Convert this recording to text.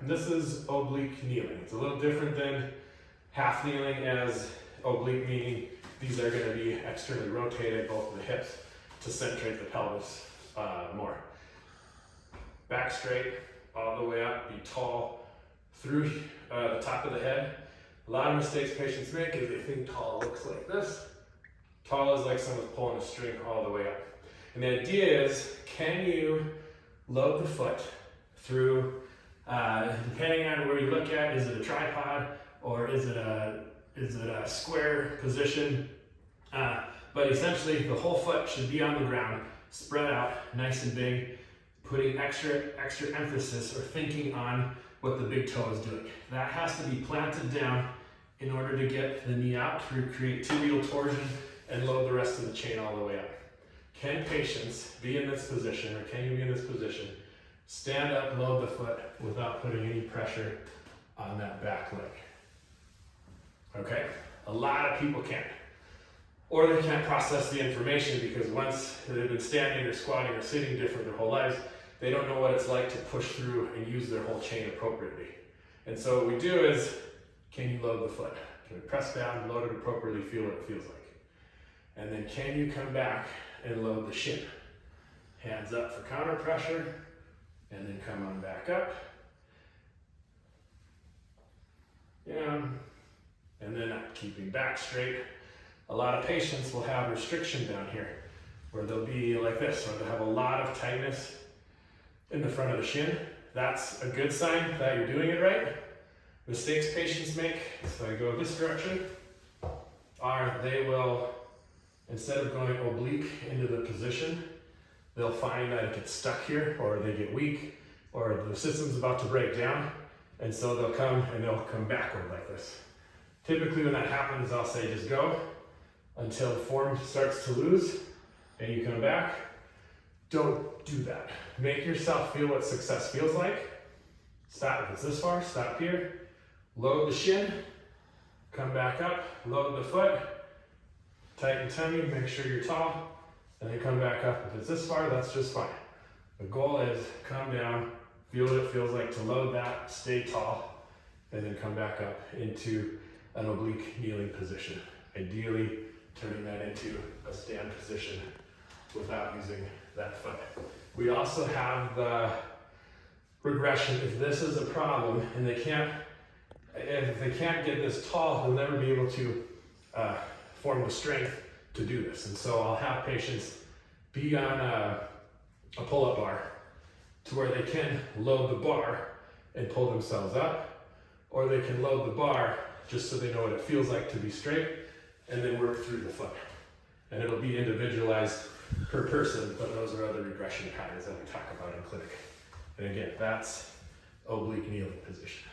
and this is oblique kneeling. It's a little different than half kneeling, as oblique meaning these are going to be externally rotated, both of the hips, to centrate the pelvis more. Back straight, all the way up, be tall through the top of the head. A lot of mistakes patients make is they think tall looks like this. Tall is like someone's pulling a string all the way up. And the idea is, can you load the foot through, depending on where you look at, is it a tripod or is it a square position? But essentially the whole foot should be on the ground, spread out, nice and big, putting extra emphasis or thinking on what the big toe is doing. That has to be planted down in order to get the knee out to create tibial torsion and load the rest of the chain all the way up. Can patients be in this position, or can you be in this position, stand up, load the foot without putting any pressure on that back leg? Okay, a lot of people can't. Or they can't process the information because once they've been standing or squatting or sitting different their whole lives, they don't know what it's like to push through and use their whole chain appropriately. And so what we do is, can you load the foot? Can we press down, load it appropriately, feel what it feels like? And then can you come back and load the shin? Hands up for counter pressure, and then come on back up. Down, and then keeping back straight. A lot of patients will have restriction down here, where they'll be like this, or they'll have a lot of tightness in the front of the shin. That's a good sign that you're doing it right. Mistakes patients make, so I go this direction, are they will, instead of going oblique into the position, they'll find that it gets stuck here, or they get weak, or the system's about to break down, and so they'll come backward like this. Typically when that happens, I'll say just go until form starts to lose, and you come back. Don't do that. Make yourself feel what success feels like. Stop, if it's this far, stop here. Load the shin, come back up, load the foot, tighten tummy, make sure you're tall, and then come back up. If it's this far, that's just fine. The goal is come down, feel what it feels like to load that, stay tall, and then come back up into an oblique kneeling position. Ideally, turning that into a stand position without using that foot. We also have the regression. If this is a problem and if they can't get this tall, they'll never be able to form the strength to do this. And so I'll have patients be on a pull-up bar to where they can load the bar and pull themselves up, or they can load the bar just so they know what it feels like to be straight, and then work through the foot. And it'll be individualized per person, but those are other regression patterns that we talk about in clinic. And again, that's oblique kneeling position.